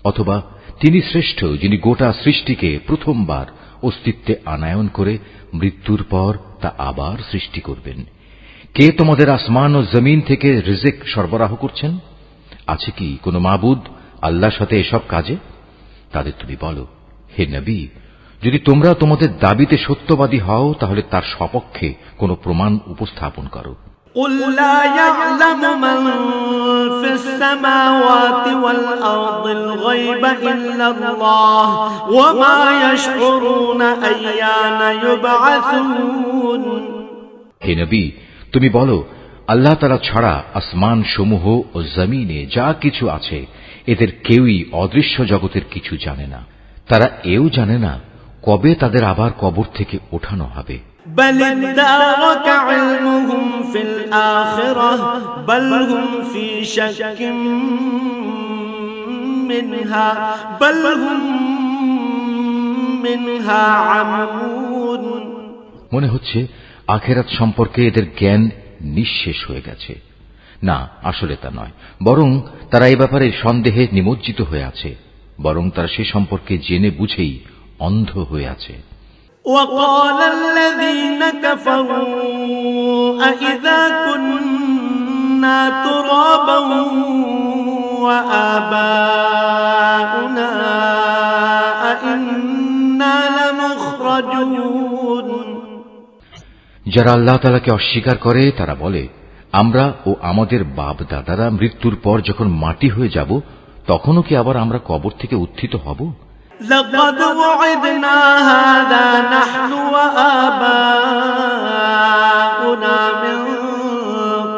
অথবা তিনি শ্রেষ্ঠ যিনি গোটা সৃষ্টিকে প্রথমবার অস্তিত্বে আনায়ন করে মৃত্যুর পর তা আবার সৃষ্টি করবেন। কে তোমাদের আসমান ও জমিন থেকে রিজিক সরবরাহ করছেন? আছে কি কোনো মাবুদ আল্লাহর সাথে এসব কাজে? তাদের তুমি বলো, হে নবী, যদি তোমরা তোমাদের দাবিতে সত্যবাদী হও তাহলে তার সপক্ষে কোনো প্রমাণ উপস্থাপন করো। قُل لَّا يَعْلَمُ مَن فِي السَّمَاوَاتِ وَالْأَرْضِ الْغَيْبَ إِلَّا اللَّهُ وَمَا يَشْعُرُونَ أَيَّانَ يُبْعَثُونَ হে নবী, তুমি বলো, আল্লাহ তাআলা ছাড়া আসমান সমূহ ও জমিনে যা কিছু আছে এদের কেউই অদৃশ্য জগতের কিছু জানে না। তারা এও জানে না কবে তাদের আবার কবর থেকে ওঠানো হবে। بل ادارك علمهم في الآخرة بل هم في شك منها عمون মনে হচ্ছে আখেরাত সম্পর্কে এদের জ্ঞান নিঃশেষ হয়ে গেছে। না, আসলে তা নয়, বরং তারা এ ব্যাপারে সন্দেহে নিমজ্জিত হয়ে আছে, বরং তারা সে সম্পর্কে জেনে বুঝেই অন্ধ হয়ে আছে। وقال الذين كفروا أإذا كنا ترابا وآباؤنا أإنا لمخرجون। যারা আল্লাহ তাআলাকে অস্বীকার করে তারা বলে, আমরা ও আমাদের বাপ দাদারা মৃত্যুর পর যখন মাটি হয়ে যাব তখনও কি আবার আমরা কবর থেকে উত্থিত হব? لقد وعدنا هذا نحن وآباؤنا من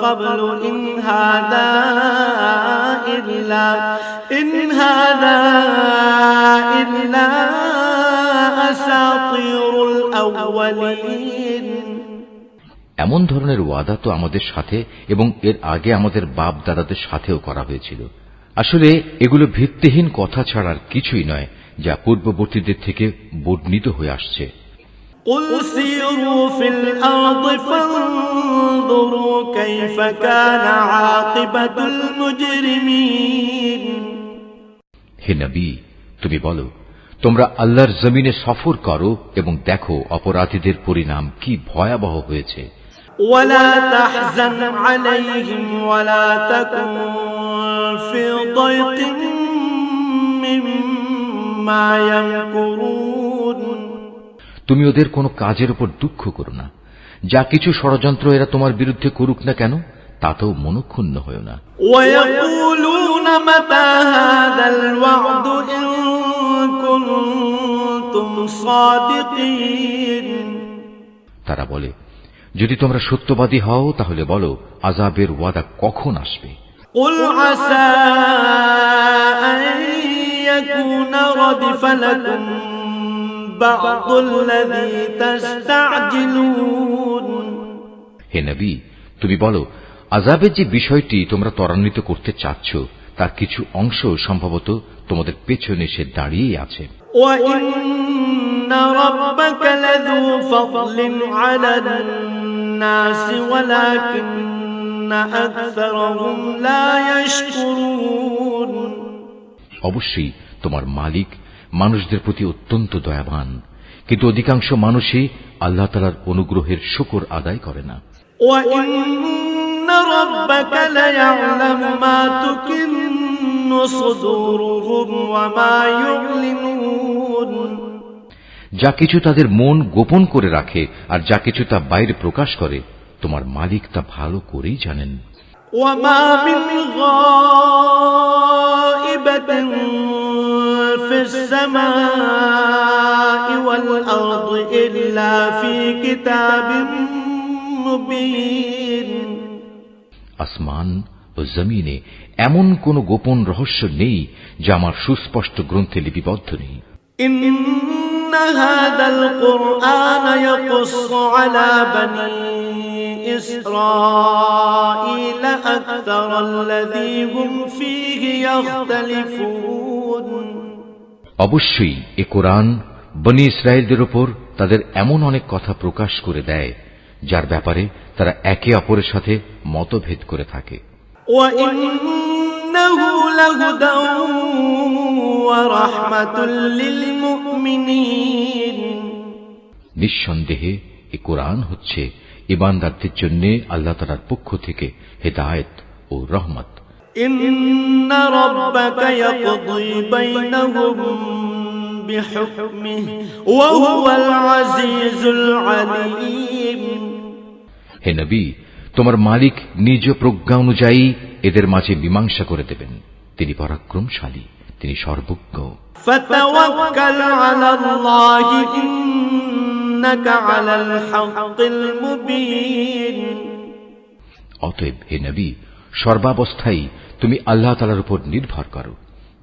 قبل إن هذا إلا أساطير الأولين। এমন ধরনের ওয়াদা তো আমাদের সাথে এবং এর আগে আমাদের বাপ দাদাদের সাথেও করা হয়েছিল। আসলে এগুলো ভিত্তিহীন কথা ছাড়ার কিছুই নয়, যা পূর্ববর্তীদের থেকে বর্ণিত হয়ে আসছে। قل سيروا في الأرض فانظروا كيف كان عاقبة المجرمين। হে নবী, তুমি বলো, তোমরা আল্লাহর জমিনে সফর করো এবং দেখো অপরাধীদের পরিণাম কি ভয়াবহ হয়েছে। ولا تحزن عليهم ولا تكن في ضيق مما يمكرون। তুমি ওদের কোনো কাজের উপর দুঃখ করো না, যা কিছু ষড়যন্ত্র এরা তোমার বিরুদ্ধে করুক না কেন তাতেও মনক্ষুণ্ণ হয়ো না। ويقولون متى هذا الوعد إن كنتم صادقين। তারা বলে, যদি তোমরা সত্যবাদী হও তাহলে বলো আযাবের ওয়াদা কখন আসবে। قل عسى أن يكون ردف لكم بعض الذي تستعجلون। হে নবী, তুমি বলো, আযাবের যে বিষয়টি তোমরা ত্বরান্বিত করতে চাচ্ছ তার কিছু অংশ সম্ভবত তোমাদের পেছনে এসে দাঁড়িয়ে আছে। وَإِنَّ رَبَّكَ لَذُو فَضْلٍ عَلَى النَّاسِ وَلَكِنَّ أَكْثَرَهُمْ لَا يَشْكُرُونَ। অবশ্যই তোমার মালিক মানুষদের প্রতি অত্যন্ত দয়াবান, কিন্তু অধিকাংশ মানুষই আল্লাহ তাআলার অনুগ্রহের শুকর আদায় করে না। وَإِنَّ رَبَّكَ لَيَعْلَمُ مَا تُكِنُّ صُدُورُهُمْ وَمَا يُعْلِنُونَ। যা কিছু তাদের মন গোপন করে রাখে আর যা কিছু তা বাইরে প্রকাশ করে তোমার মালিক তা ভালো করেই জানেন। وَمَا مِنْ غَائِبَةٍ فِي السَّمَاءِ وَالْأَرْضِ إِلَّا فِي كِتَابٍ مُبِينٍ। আসমান ও জমিনে এমন কোন গোপন রহস্য নেই যা আমার সুস্পষ্ট গ্রন্থে লিপিবদ্ধ নেই। إِنَّ هَذَا الْقُرْآنَ يَقُصُّ عَلَى بَنِي إِسْرَائِيلَ أَكْثَرَ الَّذِي هُمْ فِيهِ يَخْتَلِفُونَ। অবশ্যই এ কোরআন বনী ইসরায়েলদের উপর তাদের এমন অনেক কথা প্রকাশ করে দেয় যার ব্যাপারে তারা একে অপরের সাথে মতভেদ করে থাকে। وَإِنَّهُ لَهُدًى وَرَحْمَةٌ لِّلْمُؤْمِنِينَ। নিঃসন্দেহে এ কোরআন হচ্ছে ঈমানদারদের জন্য আল্লাহ তাআলার পক্ষ থেকে হেদায়েত ও রহমত। إِنَّ رَبَّكَ يَقْضِي بَيْنَهُم بِحُكْمِهِ وَهُوَ الْعَزِيزُ الْعَلِيمُ। হে নবী, তোমার মালিক নিজ প্রজ্ঞা অনুযায়ী এদের মাঝে মীমাংসা করে দেবেন। তিনি পরাক্রমশালী, তিনি সর্বজ্ঞ। فَتَوَكَّلْ عَلَى اللَّهِ إِنَّكَ عَلَى الْحَقِّ الْمُبِينِ। অতএব হে নবী, সর্বাবস্থায় তুমি আল্লাহ তাআলার উপর নির্ভর করো।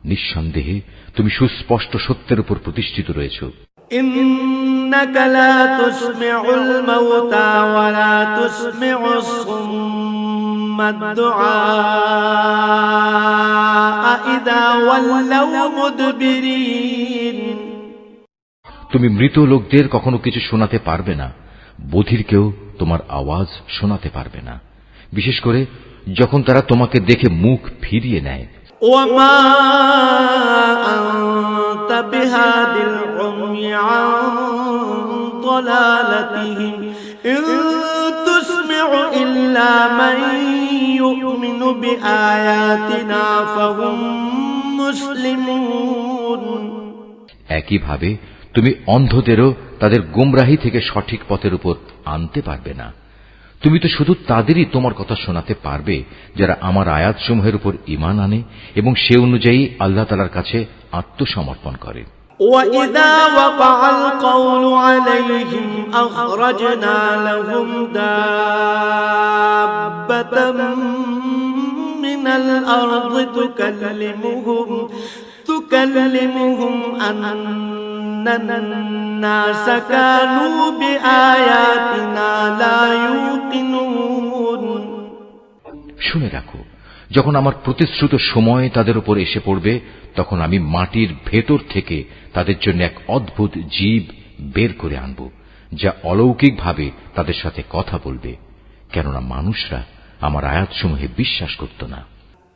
নিঃসন্দেহে তুমি সুস্পষ্ট সত্যের উপর প্রতিষ্ঠিত রয়েছ। إِنَّكَ لَا تُسْمِعُ الْمَوْتَى وَلَا تُسْمِعُ الصُّمَّ الدُّعَاءَ إِذَا وَلَّوْا مُدْبِرِينَ। তুমি মৃত লোকদের কখনো কিছু শোনাতে পারবে না, বধিরকেও তোমার আওয়াজ শোনাতে পারবে না, বিশেষ করে যখন তারা তোমাকে দেখে মুখ ফিরিয়ে নেয়। وما أنت بهاد العمي عن ضلالتهم إن تسمع إلا من يؤمن بآياتنا فهم مسلمون। একইভাবে তুমি অন্ধদেরও তাদের গোমরাহি থেকে সঠিক পথের উপর আনতে পারবে না। তুমি তো শুধু তাদেরই তোমার কথা শোনাতে পারবে যারা আমার আয়াতসমূহের উপর ঈমান আনে এবং সে অনুযায়ী আল্লাহ তাআলার কাছে আত্মসমর্পণ করে। وَإِذَا وَقَعَ الْقَوْلُ عَلَيْهِمْ أَخْرَجْنَا لَهُمْ دَابَّةً مِّنَ الْأَرْضِ تُكَلِّمُهُمْ أَنَّ النَّاسَ كَانُوا بِآيَاتِنَا لَا يُوقِنُونَ। শুনে রাখো, যখন আমার প্রতিশ্রুত সময় তাদের উপর এসে পড়বে, তখন আমি মাটির ভেতর থেকে তাদের জন্য এক অদ্ভুত জীব বের করে আনব, যা অলৌকিকভাবে তাদের সাথে কথা বলবে, কেননা মানুষরা আমার আয়াতসমূহে বিশ্বাস করত না।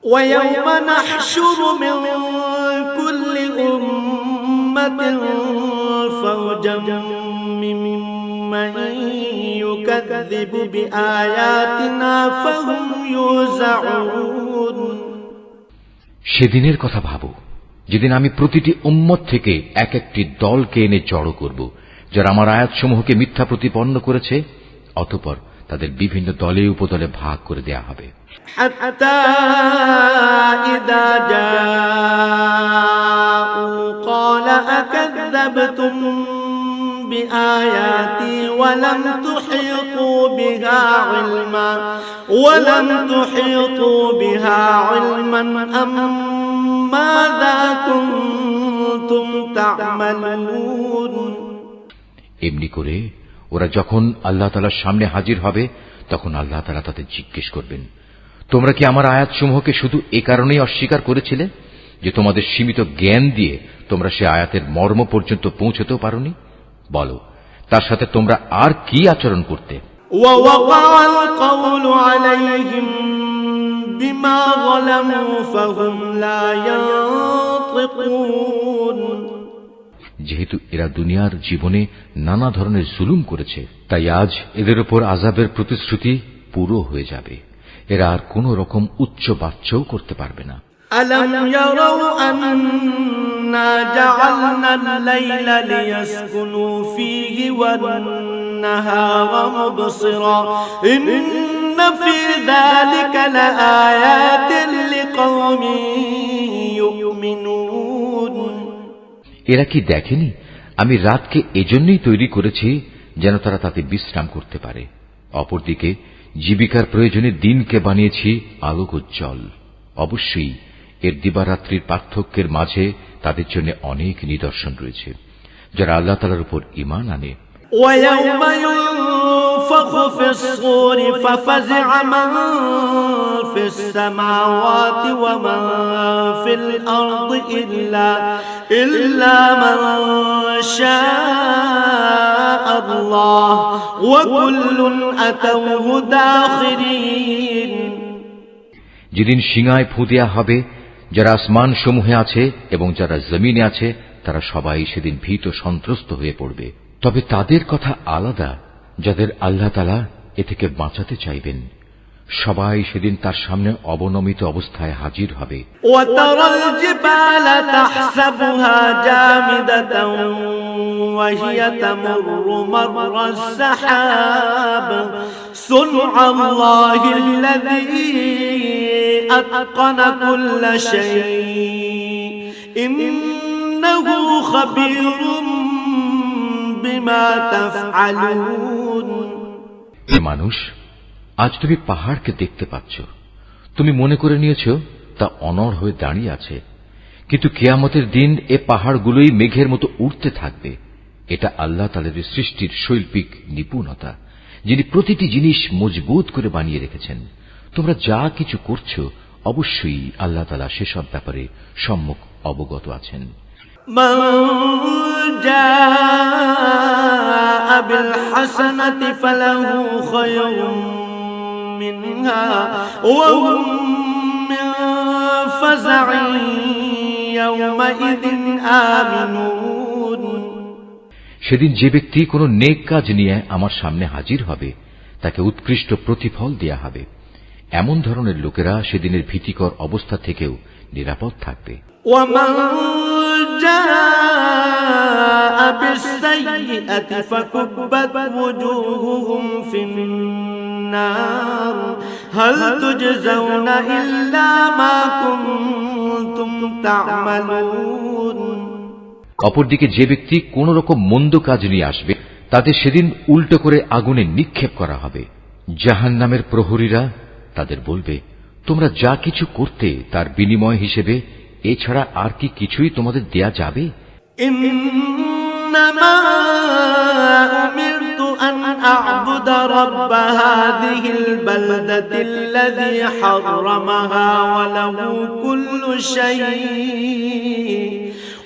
وَيَوْمَ نَحْشُرُ مِن كُلِّ أُمَّةٍ فَوْجًا مِّمَّن يُكَذِّبُ بِآيَاتِنَا فَهُمْ يُوزَعُونَ। সেদিনের কথা ভাবো, যেদিন আমি প্রতিটি উম্মত থেকে এক একটি দলকে এনে জড়ো করব, যারা আমার আয়াতসমূহকে মিথ্যা প্রতিপন্ন করেছে। অতঃপর তাদের বিভিন্ন দলে উপদলে ভাগ করে দেয়া হবে। حتى إذا جاءوا قال أكذبتم بآياتي ولم تحيطوا بها علما أم ماذا كنتم تعملون। এমনি করে ওরা যখন আল্লাহ তাআলার সামনে হাজির হবে, তখন আল্লাহ তাআলা তাদের জিজ্ঞেস করবেন, তোমরা কি আমার আয়াতসমূহকে শুধু এ কারণেই অস্বীকার করেছিলে যে তোমাদের সীমিত জ্ঞান দিয়ে তোমরা সে আয়াতের মর্ম পর্যন্ত পৌঁছতেও পারোনি? বলো, তার সাথে তোমরা আর কি আচরণ করতে? ووقع القول عليهم بما ظلموا فهم لا ينطقون। যেহেতু এরা দুনিয়ার জীবনে নানা ধরনের জুলুম করেছে, তাই আজ এদের উপর আযাবের প্রতিশ্রুতি পুরো হয়ে যাবে। এরা আর কোন রকম উচ্চ বাচ্চাও করতে পারবে না। ألم يروا أنا جعلنا الليل ليسكنوا فيه والنهار مبصرا إن في ذلك لآيات لقوم يؤمنون। এরা কি দেখেনি আমি রাতকে এজন্যই তৈরি করেছি যেন তারা তাতে বিশ্রাম করতে পারে, অপরদিকে জীবিকার প্রয়োজনে দিনকে বানিয়েছি আলোকোজ্জ্বল। অবশ্যই এর দিবারাত্রির পার্থক্যের মাঝে তাদের জন্য অনেক নিদর্শন রয়েছে যারা আল্লাহ তাআলার উপর ঈমান আনে। وَيَوْمَ يُنفَخُ فِي الصُّورِ فَفَزِعَ مَن فِي السَّمَاوَاتِ وَمَن فِي الْأَرْضِ إِلَّا مَن شَاءَ اللَّهُ وَكُلٌّ أَتَوْهُ دَاخِرِينَ। যেদিন সিংহায় ফু দেয়া হবে, যারা আসমান সমূহে আছে এবং যারা জমিনে আছে, তারা সবাই সেদিন ভীত সন্ত্রস্ত হয়ে পড়বে। তবে তাদের কথা আলাদা যাদের আল্লাহ তাআলা এ থেকে বাঁচাতে চাইবেন। সবাই সেদিন তার সামনে অবনমিত অবস্থায় হাজির হবে। وَتَرَى الْجِبَالَ تَحْسَبُهَا جَامِدَةً وَهِيَ تَمُرُّ مَرَّ السَّحَابِ صُنْعَ اللَّهِ الَّذِي أَتْقَنَ كُلَّ شَيْءٍ إِنَّهُ خَبِيرٌ بِمَا تَفْعَلُونَ। মানুষ, আজ তুমি পাহাড়কে দেখতে পাচ্ছ, তুমি মনে করে নিয়েছ তা অনড় হয়ে দাঁড়িয়ে আছে, কিন্তু কিয়ামতের দিন এ পাহাড়গুলোই মেঘের মতো উড়তে থাকবে। এটা আল্লাহ তাআলার সৃষ্টির শৈল্পিক নিপুণতা, যিনি প্রতিটি জিনিস মজবুত করে বানিয়ে রেখেছেন। তোমরা যা কিছু করছো, অবশ্যই আল্লাহ তাআলা সেসব ব্যাপারে সম্যক অবগত আছেন। من جاء بالحسنة فله خير منها وهم من فزع يومئذ آمنون। সেদিন যে ব্যক্তি কোনো নেক কাজ নিয়ে আমার সামনে হাজির হবে তাকে উৎকৃষ্ট প্রতিফল দেয়া হবে। এমন ধরনের লোকেরা সেদিনের ভীতিকর অবস্থা থেকেও নিরাপদ থাকবে। ومن جاء بالسيئة فكبت وجوههم في النار هل تجزون إلا ما كنتم تعملون। অপরদিকে যে ব্যক্তি কোন রকম মন্দ কাজ নিয়ে আসবে তাদের সেদিন উল্টো করে আগুনে নিক্ষেপ করা হবে। জাহান্নামের প্রহরীরা তাদের বলবে, তোমরা যা কিছু করতে তার বিনিময় হিসেবে এছাড়া আর কি কিছুই তোমাদের দেয়া যাবে? ইন্নামা উমিরতু আন আ'বুদা রাব্ব হাযিহিল বালদাতিল্লাযী হাররামাহা ওয়া লাহু কুল্লু শাইইন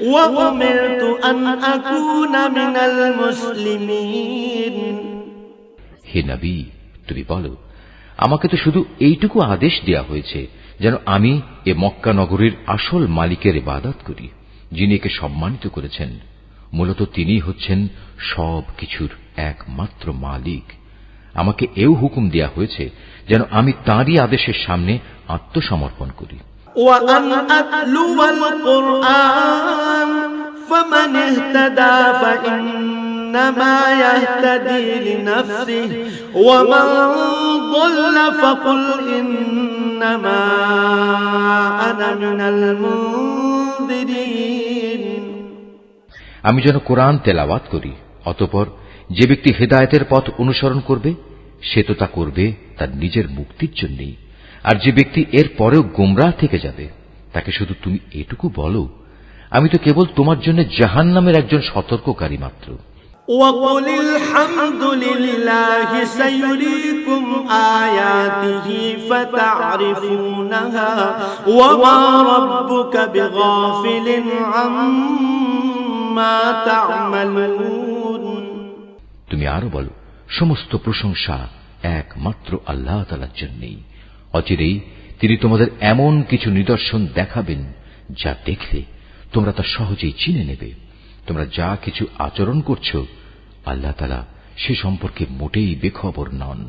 ওয়া উমিরতু আন আকুনা মিনাল মুসলিমিন। হে নবী, তুমি বলো, আমাকে তো শুধু এইটুকু আদেশ দেয়া হয়েছে যেন আমি এ মক্কা নগরীর আসল মালিকের ইবাদত করি, যিনি একে সম্মানিত করেছেন। মূলত তিনিই হচ্ছেন সব কিছুর একমাত্র মালিক। আমাকে এও হুকুম দেয়া হয়েছে যেন আমি তাঁরই আদেশের সামনে আত্মসমর্পণ করি। وأن أتلو القرآن فمن اهتدى فإنما يهتدي لنفسه ومن ضل فقل إنما أنا من المنذرين। আমি যেন কোরআন তেলাওয়াত করি, অতঃপর যে ব্যক্তি হেদায়েতের পথ অনুসরণ করবে সে তো তা করবে তার নিজের মুক্তির জন্যই, আর যে ব্যক্তি এর পরেও গোমরাহ থেকে যাবে তাকে শুধু তুমি এটুকু বলো, আমি তো কেবল তোমার জন্য জাহান্নামের একজন সতর্ককারী মাত্র। وَقُلِ الْحَمْدُ لِلَّهِ سَيُرِيكُمْ آيَاتِهِ فَتَعْرِفُونَهَا وَمَا رَبُّكَ بِغَافِلٍ عَمَّا تَعْمَلُونَ। তুমি আরো বলো, সমস্ত প্রশংসা একমাত্র আল্লাহ তাআলার জন্যই। অচিরেই তিনি তোমাদের এমন কিছু নিদর্শন দেখাবেন যা দেখলে তোমরা তা সহজেই চিনে নেবে। তোমরা যা কিছু আচরণ করছো আল্লাহ তাআলা সে সম্পর্কে মোটেই বেখবর নন।